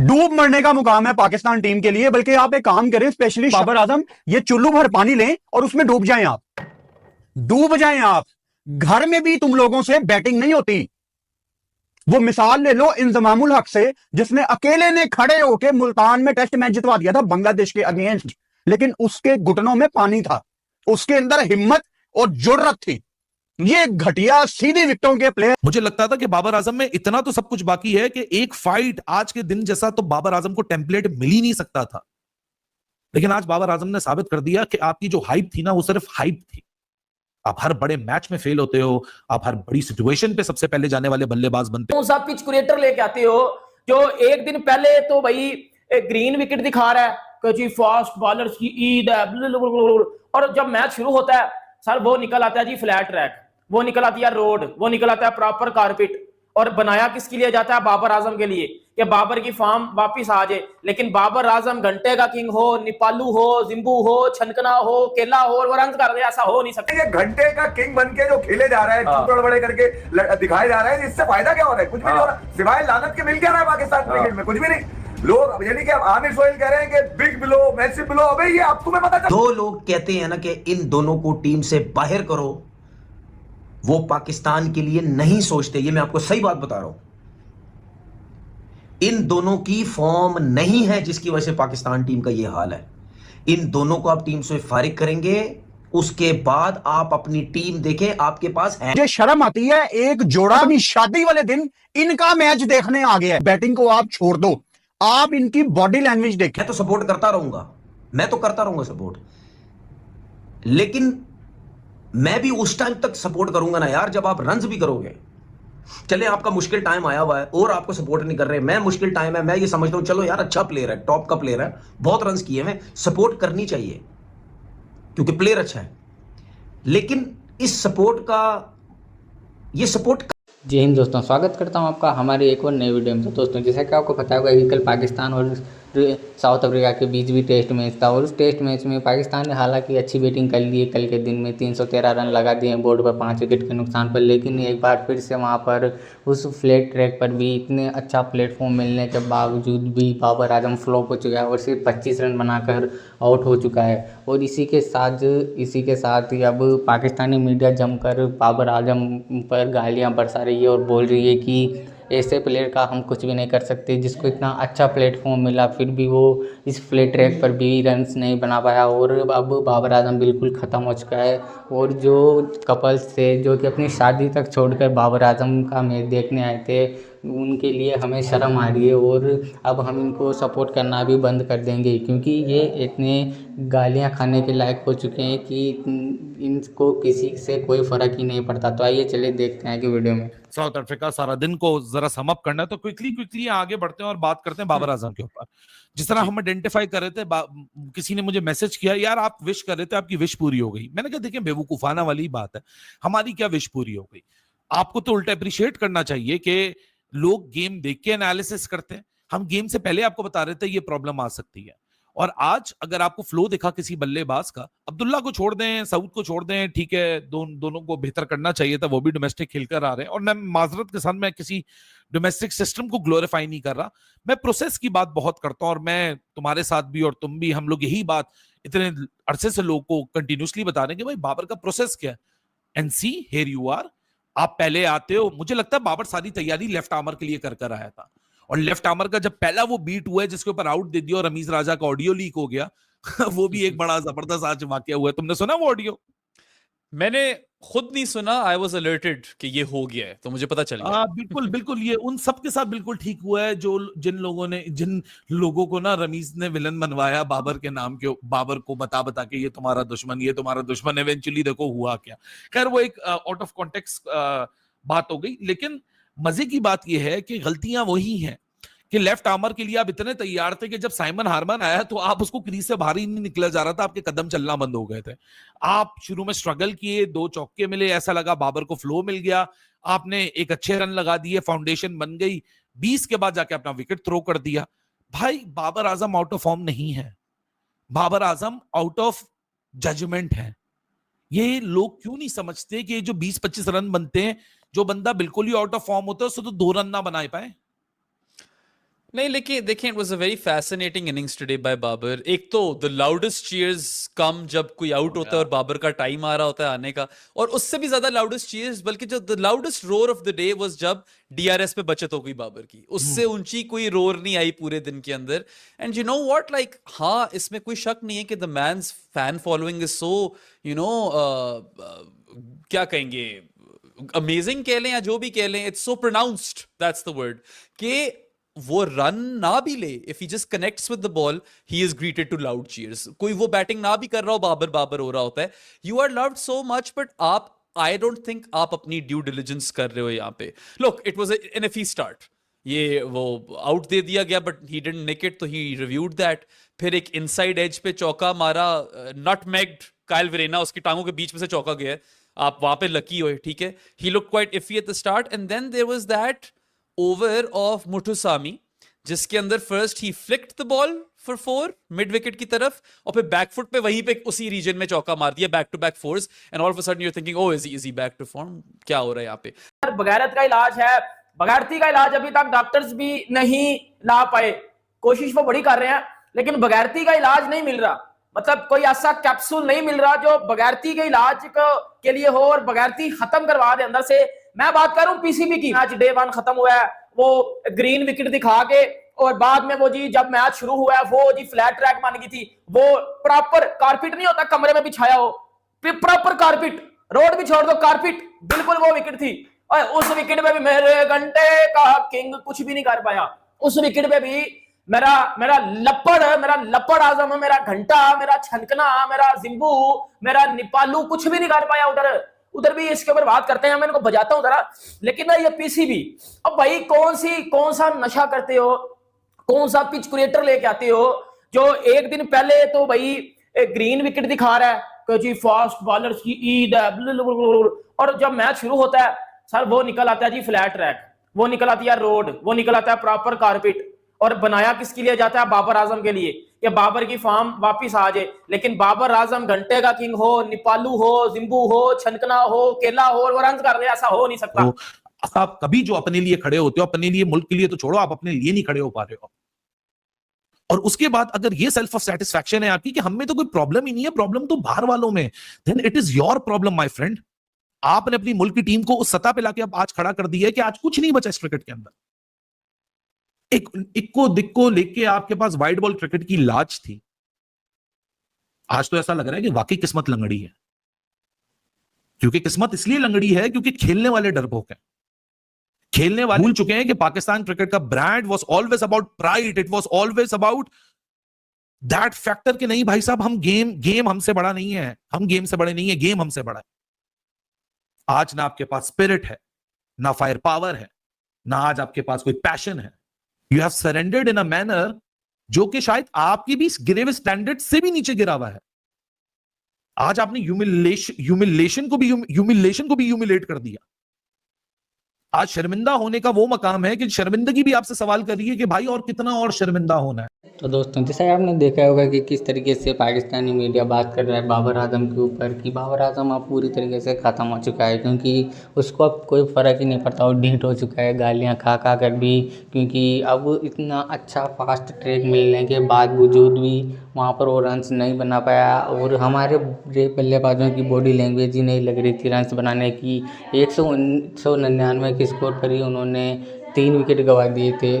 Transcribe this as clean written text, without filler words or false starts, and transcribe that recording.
डूब मरने का मुकाम है पाकिस्तान टीम के लिए। बल्कि आप एक काम करें, स्पेशली बाबर आजम, ये चुल्लू भर पानी लें और उसमें डूब जाएं आप, डूब जाएं आप। घर में भी तुम लोगों से बैटिंग नहीं होती। वो मिसाल ले लो इंजमामुल हक से, जिसने अकेले ने खड़े होकर मुल्तान में टेस्ट मैच जितवा दिया था बांग्लादेश के अगेंस्ट, लेकिन उसके घुटनों में पानी था, उसके अंदर हिम्मत और जुर्रत थी। ये घटिया सीधी विकेटों के प्लेयर। मुझे लगता था कि बाबर आजम में इतना तो सब कुछ बाकी है कि एक फाइट आज के दिन जैसा तो बाबर आजम को टेम्पलेट मिल ही नहीं सकता था, लेकिन आज बाबर आजम ने साबित कर दिया कि आपकी जो हाइप थी ना, वो सिर्फ हाइप थी। आप हर बड़े मैच में फेल होते हो, आप हर बड़ी सिचुएशन पे सबसे पहले जाने वाले बल्लेबाज बनते हो। आप पिच क्रिएटर लेके आते हो जो एक दिन पहले तो भाई ग्रीन विकेट दिखा रहा है कि जी फास्ट बॉलर्स की ईद है, और जब मैच शुरू होता है सर वो निकल आता है जी फ्लैट ट्रैक, वो निकल आती है रोड, वो निकल आता है प्रॉपर कारपेट। और बनाया किसके लिए जाता है? बाबर आजम के लिए, कि बाबर की फॉर्म वापिस आ जाए। लेकिन बाबर आजम घंटे का किंग हो, नेपालू हो, जिम्बू हो, छनकना हो, केला हो और रंग कर दे, ऐसा हो नहीं सकता। ये घंटे का किंग बनके जो खेले जा रहा है, बड़े करके दिखाए जा रहा है, इससे फायदा क्या हो रहा है? कुछ भी नहीं हो रहा, सिवाय लानत के मिल क्या रहा है पाकिस्तान क्रिकेट में? कुछ भी नहीं। लोग यानी कि आमिर सोहेल कह रहे हैं कि बिग बिलो, मैसिव बिलो। अबे ये अब तुम्हें पता चल। दो लोग कहते हैं ना कि इन दोनों को टीम से बाहर करो, वो पाकिस्तान के लिए नहीं सोचते। ये मैं आपको सही बात बता रहा हूं। इन दोनों की फॉर्म नहीं है जिसकी वजह से पाकिस्तान टीम का ये हाल है। इन दोनों को आप टीम से फारिग करेंगे, उसके बाद आप अपनी टीम देखें, आपके पास है। मुझे शर्म आती है, एक जोड़ा अपनी शादी वाले दिन इनका मैच देखने आ गया है। बैटिंग को आप छोड़ दो, आप इनकी बॉडी लैंग्वेज देखें। मैं तो सपोर्ट करता रहूंगा, मैं तो करता रहूंगा सपोर्ट, लेकिन मैं भी उस टाइम तक सपोर्ट करूंगा ना यार जब आप रन्स भी करोगे। चले आपका मुश्किल टाइम आया हुआ है और आपको सपोर्ट नहीं कर रहे, मैं मुश्किल टाइम है, मैं ये समझता हूं चलो यार अच्छा प्लेयर है, टॉप का प्लेयर है, बहुत रन्स किए हैं, सपोर्ट करनी चाहिए क्योंकि प्लेयर अच्छा है। लेकिन इस सपोर्ट का, ये सपोर्ट। जय हिंद दोस्तों, स्वागत करता हूं आपका हमारे एक और नए वीडियो में। तो दोस्तों जैसा कि आपको पता होगा कि कल पाकिस्तान और साउथ अफ्रीका के बीच भी टेस्ट मैच था और उस टेस्ट मैच में पाकिस्तान ने हालांकि अच्छी बैटिंग कर ली है। कल के दिन में 313 रन लगा दिए बोर्ड पर 5 विकेट के नुकसान पर, लेकिन एक बार फिर से वहां पर उस फ्लैट ट्रैक पर भी इतने अच्छा प्लेटफॉर्म मिलने के बावजूद भी बाबर आजम फ्लॉप हो चुका है और सिर्फ 25 रन बनाकर आउट हो चुका है। और इसी के साथ ही अब पाकिस्तानी मीडिया जमकर बाबर आजम पर गालियाँ बरसा रही है और बोल रही है कि ऐसे प्लेयर का हम कुछ भी नहीं कर सकते, जिसको इतना अच्छा प्लेटफॉर्म मिला फिर भी वो इस फ्लैट ट्रैक पर भी रन्स नहीं बना पाया। और अब बाबर आजम बिल्कुल ख़त्म हो चुका है। और जो कपल्स थे जो कि अपनी शादी तक छोड़कर बाबर आजम का मैच देखने आए थे, उनके लिए हमें शर्म आ रही है और अब हम इनको सपोर्ट करना भी बंद कर देंगे, क्योंकि ये इतने गालियां खाने के लायक हो चुके हैं कि इनको किसी से कोई फ़र्क ही नहीं पड़ता। तो आइए चलिए देखते हैं कि वीडियो में। साउथ अफ्रीका सारा दिन को जरा सम अप करना है तो क्विकली आगे बढ़ते हैं और बात करते हैं बाबर आजम के ऊपर। जिस तरह हम आइडेंटिफाई कर रहे थे, किसी ने मुझे मैसेज किया, यार आप विश कर रहे थे आपकी विश पूरी हो गई। मैंने कहा देखिए बेवकूफाना वाली बात है, हमारी क्या विश पूरी हो गई? आपको तो उल्टा अप्रिशिएट करना चाहिए कि लोग गेम देख के एनालिसिस करते हैं। हम गेम से पहले आपको बता रहे थे ये प्रॉब्लम आ सकती है। और आज अगर आपको फ्लो दिखा किसी बल्लेबाज का, अब्दुल्ला को छोड़ दें, सऊद को छोड़ दें, ठीक है, दोनों को बेहतर करना चाहिए था, वो भी डोमेस्टिक खेलकर आ रहे हैं। और मैं माजरत के साथ मैं किसी डोमेस्टिक सिस्टम को ग्लोरीफाई नहीं कर रहा, मैं प्रोसेस की बात बहुत करता हूं। और मैं तुम्हारे साथ भी और तुम भी, हम लोग यही बात इतने अरसे से लोग को कंटिन्यूसली बता रहे हैं कि भाई बाबर का प्रोसेस क्या है। And see here you are, आप पहले आते हो। मुझे लगता है बाबर सारी तैयारी लेफ्ट आर्मर के लिए कर आया था, और लेफ्ट आर्मर का जब पहला वो बीट हुआ है जिसके ऊपर आउट दे दिया और रमीज राजा का ऑडियो लीक हो गया वो भी एक बड़ा जबरदस्त आज वाकया हुआ है। तुमने सुना वो ऑडियो? मैंने खुद नहीं सुना, आई वॉज अलर्टेड कि ये हो गया है तो मुझे पता चल गया। बिल्कुल बिल्कुल, ये उन सब के साथ बिल्कुल ठीक हुआ है जो जिन लोगों को ना रमीज ने विलन बनवाया बाबर के नाम के, बाबर को बता के ये तुम्हारा दुश्मन, ये तुम्हारा दुश्मन, इवेंचुअली देखो हुआ क्या। खैर वो एक आउट ऑफ कॉन्टेक्स्ट बात हो गई। लेकिन मजे की बात यह है कि गलतियां वही हैं कि लेफ्ट आर्मर के लिए आप इतने तैयार थे कि जब साइमन हार्मन आया तो आप उसको क्रीज से बाहर ही नहीं निकला जा रहा था, आपके कदम चलना बंद हो गए थे। आप शुरू में स्ट्रगल किए, 2 चौके मिले, ऐसा लगा बाबर को फ्लो मिल गया, आपने एक अच्छे रन लगा दिए, फाउंडेशन बन गई, 20 के बाद जाके अपना विकेट थ्रो कर दिया। भाई Babar Azam out of form नहीं है, Babar Azam out of judgement है। ये लोग क्यों नहीं समझते कि जो 20-25 रन बनते हैं, जो बंदा बिल्कुल ही आउट ऑफ फॉर्म होता है उससे तो 2 रन ना बना पाए। नहीं, लेकिन देखिए, it was a very fascinating innings today by Babar. एक तो द लाउडेस्ट चीयर्स कम जब कोई आउट होता है और बाबर का टाइम आ रहा होता है आने का, और उससे भी ज्यादा लाउडेस्ट चीयर्स, बल्कि जो the loudest roar of the day was जब डीआरएस पे बचत हो गई बाबर की. उससे ऊंची कोई रोर नहीं आई पूरे दिन के अंदर. And you know what, like, हाँ, इसमें कोई शक नहीं है कि the man's fan following is so, you know, क्या कहेंगे, अमेजिंग कह लें या जो भी कह लें, it's so pronounced, that's the word, कि वो रन ना भी ले, if he just connects with the ball, he is greeted to loud cheers. कोई वो बैटिंग ना भी कर रहा हो, बाबर बाबर हो रहा होता है, you are loved so much. But आप, आई डोंट थिंक आप अपनी ड्यू डिलिजेंस कर रहे हो यहाँ पे. Look, it was an iffy start. ये वो आउट दे दिया गया, but he didn't nick it, तो ही रिव्यूड दैट. फिर एक इनसाइड एज पे चौका मारा, नॉटमेग्ड काइल विरेना, उसकी टांगों के बीच में से चौका गया है. आप वहां पे लकी हो, ठीक है. He look quite iffy at the start, and then there was that over of Muthusamy, जिसके अंदर first he flicked the ball for 4 mid wicket की तरफ, और फिर बैकफुट पे वहीं पे उसी रीजन में चौका मार दिया, back to back fours. And all of a sudden you are thinking, oh, is he back to form? क्या हो रहा है यहाँ पे? बगैरत का इलाज है, बगैरती का इलाज अभी तक डॉक्टर्स भी नहीं ला पाए. कोशिश वो बड़ी कर रहे हैं, लेकिन बगैरती का इलाज नहीं मिल रहा. मतलब कोई ऐसा कैप्सूल नहीं मिल रहा जो बगैरती के इलाज के लिए हो और बगैरती खत्म करवा दे अंदर से. मैं बात कर रहा हूँ पीसीबी की. मैच डे 1 खत्म हुआ है, वो ग्रीन विकेट दिखा के, और बाद में वो जी जब मैच शुरू हुआ है वो जी फ्लैट ट्रैक मान गई थी. वो प्रॉपर कारपेट नहीं होता कमरे में बिछाया हो, प्रॉपर कारपेट, रोड भी छोड़ दो, कारपेट, बिल्कुल वो विकेट थी. और उस विकेट पे भी मेरे घंटे का किंग कुछ भी नहीं कर पाया. उस विकेट पे भी मेरा लपड़ आजम, मेरा घंटा, मेरा छनकना, मेरा जिम्बू, मेरा निपालू कुछ भी नहीं कर पाया. उधर भी इसके ऊपर बात करते हैं, मैं इनको बजाता हूं जरा. लेकिन ना ये पीसीबी, अब भाई कौन सा नशा करते हो, कौन सा पिच क्रिएटर लेके आते हो जो एक दिन पहले तो भाई ग्रीन विकेट दिखा रहा है कि जी फास्ट बॉलर्स की ईद है, और जब मैच शुरू होता है सर वो निकल आता है जी फ्लैट ट्रैक, वो निकल आती है रोड, वो निकल आता है प्रॉपर कारपेट. और बनाया किसके लिए जाता है? बाबर आजम के लिए, कि बाबर की फॉर्म वापिस आ जाए. लेकिन बाबर आजम घंटे का किंग हो, निपालू हो, जिम्बू हो, छनकना हो, केला हो, और रन कर दे, ऐसा हो नहीं सकता. तो आप कभी जो अपने लिए खड़े होते हो, अपने लिए, मुल्क के लिए तो छोड़ो, आप अपने लिए नहीं खड़े हो पा रहे हो. और उसके बाद अगर ये सेल्फ ऑफ सेटिस्फैक्शन है आपकी कि हम में तो कोई प्रॉब्लम ही नहीं है, प्रॉब्लम तो बाहर वालों में, then it is your problem my friend. आपने अपनी मुल्क की टीम को उस सतह पे लाके अब आज खड़ा कर दिया है कि आज कुछ नहीं बचा इस क्रिकेट के अंदर. एक इक्को दिक्को लेके आपके पास वाइड बॉल क्रिकेट की लाज थी. आज तो ऐसा लग रहा है कि वाकई किस्मत लंगड़ी है. क्योंकि किस्मत इसलिए लंगड़ी है क्योंकि खेलने वाले डरपोक हैं. खेलने वाले भूल चुके हैं कि पाकिस्तान क्रिकेट का brand was always about pride, it was always about that factor कि नहीं भाई साहब, हम गेम हमसे बड़ा नहीं है, हम गेम से बड़े नहीं है, गेम हमसे बड़ा है. आज ना आपके पास स्पिरिट है, ना फायर पावर है, ना आज आपके पास कोई पैशन है. You have surrendered in a manner जो कि शायद आपकी भी गिरे हुए स्टैंडर्ड से भी नीचे गिरा हुआ है. आज आपने ह्यूमिलेशन को भी ह्यूमिलेट कर दिया. आज शर्मिंदा होने का वो मकाम है कि शर्मिंदगी भी आपसे सवाल कर रही है कि भाई और कितना और शर्मिंदा होना है. तो दोस्तों, जैसे आपने देखा होगा कि किस तरीके से पाकिस्तानी मीडिया बात कर रहा है बाबर आजम के ऊपर कि बाबर आजम अब पूरी तरीके से ख़त्म हो चुका है, क्योंकि उसको अब कोई फ़र्क ही नहीं पड़ता. वो ढीठ हो चुका है गालियाँ खा कर भी, क्योंकि अब इतना अच्छा फास्ट ट्रैक मिलने के बावजूद भी वहाँ पर वो रन्स नहीं बना पाया. और हमारे बल्लेबाजों की बॉडी लैंग्वेज ही नहीं लग रही थी रन्स बनाने की. 199 के स्कोर पर ही उन्होंने 3 विकेट गंवा दिए थे.